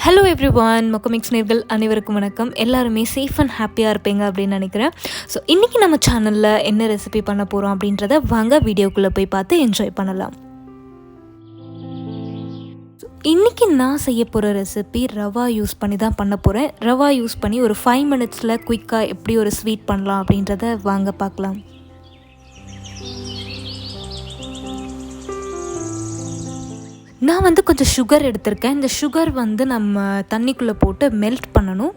Hello everyone, மொக்கமிக்ஸ் நேர்கள் அனைவருக்கும் வணக்கம். எல்லாருமே சேஃப் அண்ட் ஹாப்பியாக இருப்பீங்க அப்படின்னு நினைக்கிறேன். ஸோ இன்றைக்கி நம்ம சேனலில் என்ன ரெசிபி பண்ண போகிறோம் அப்படின்றத வாங்க வீடியோக்குள்ளே போய் பார்த்து என்ஜாய் பண்ணலாம். இன்றைக்கி நான் செய்ய போகிற ரெசிபி ரவா யூஸ் பண்ணி தான் பண்ண போகிறேன். ரவா யூஸ் பண்ணி ஒரு 5 மினிட்ஸில் குயிக்காக எப்படி ஒரு ஸ்வீட் பண்ணலாம் அப்படின்றத வாங்க பார்க்கலாம். நான் கொஞ்சம் சுகர் எடுத்திருக்கேன். இந்த சுகர் நம்ம தண்ணிக்குள்ளே போட்டு மெல்ட் பண்ணணும்.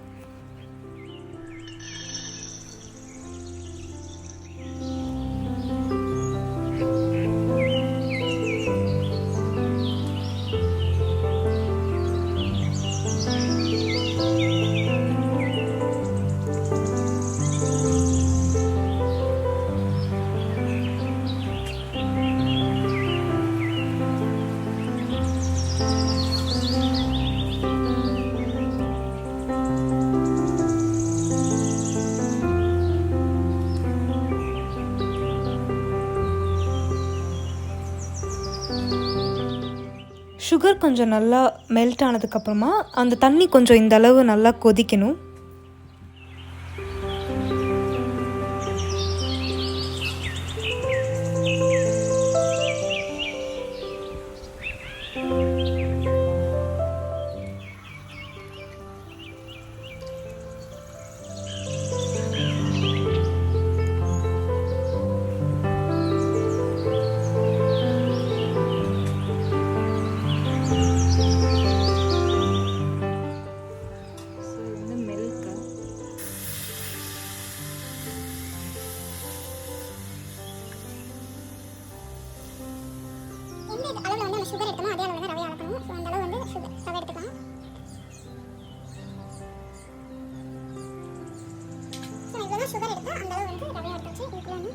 சுகர் கொஞ்சம் நல்லா மெல்ட் ஆனதுக்கப்புறமா அந்த தண்ணி கொஞ்சம் இந்த அளவு நல்லா கொதிக்கணும். சுகர் எடுத்தோம் அதே அளவுல ரவை அளக்கணும். ஸோ அந்த அளவு சுகர் ரவை எடுத்துக்கலாம். ஸோ இவ்வளோ சுகர் எடுத்தால் அந்த அளவு ரவை எடுத்தாச்சு. இதுக்குள்ள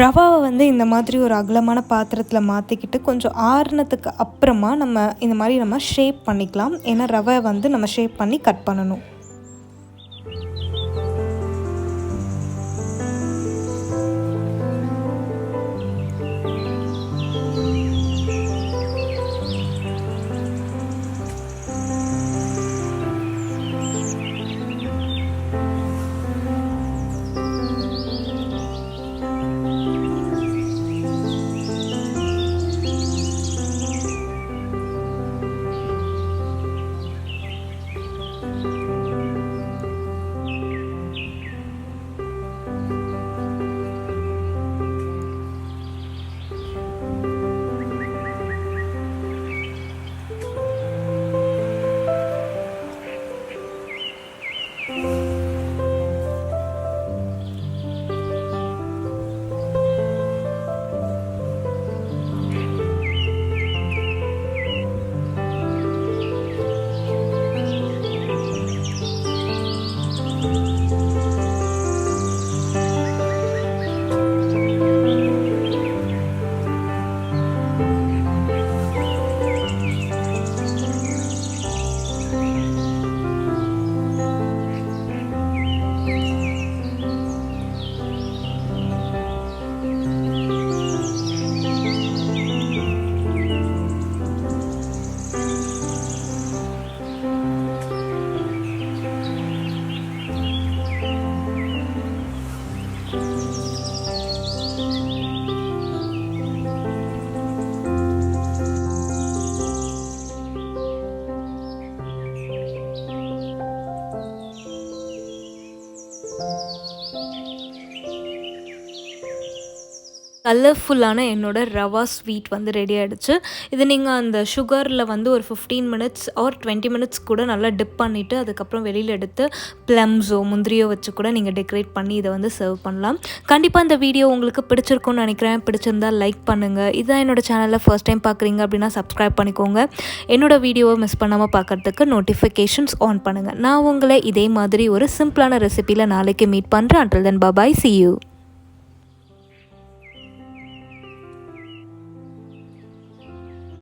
ரவாவை இந்த மாதிரி ஒரு அகலமான பாத்திரத்தில் மாற்றிக்கிட்டு கொஞ்சம் ஆறுனதுக்கு அப்புறமா இந்த மாதிரி நம்ம ஷேப் பண்ணிக்கலாம். ஏன்னா ரவை நம்ம ஷேப் பண்ணி கட் பண்ணணும். கலர்ஃபுல்லான என்னோட ரவா ஸ்வீட் ரெடி ஆகிடுச்சு. இது நீங்கள் அந்த சுகரில் ஒரு 15 மினிட்ஸ் ஆர் 20 மினிட்ஸ் கூட நல்லா டிப் பண்ணிவிட்டு அதுக்கப்புறம் வெளியில் எடுத்து ப்ளம்ஸோ முந்திரியோ வச்சு கூட நீங்கள் டெக்கரேட் பண்ணி இதை சர்வ் பண்ணலாம். கண்டிப்பாக இந்த வீடியோ உங்களுக்கு பிடிச்சிருக்கும்னு நினைக்கிறேன். பிடிச்சிருந்தால் லைக் பண்ணுங்கள். இதான் என்னோடய சேனலில் ஃபர்ஸ்ட் டைம் பார்க்குறீங்க அப்படின்னா சப்ஸ்கிரைப் பண்ணிக்கோங்க. என்னோடய வீடியோவை மிஸ் பண்ணாமல் பார்க்குறதுக்கு நோட்டிஃபிகேஷன்ஸ் ஆன் பண்ணுங்கள். நான் உங்களை இதே மாதிரி ஒரு சிம்பிளான ரெசிபியில் நாளைக்கு மீட் பண்ணுறேன். until then bye bye, see you.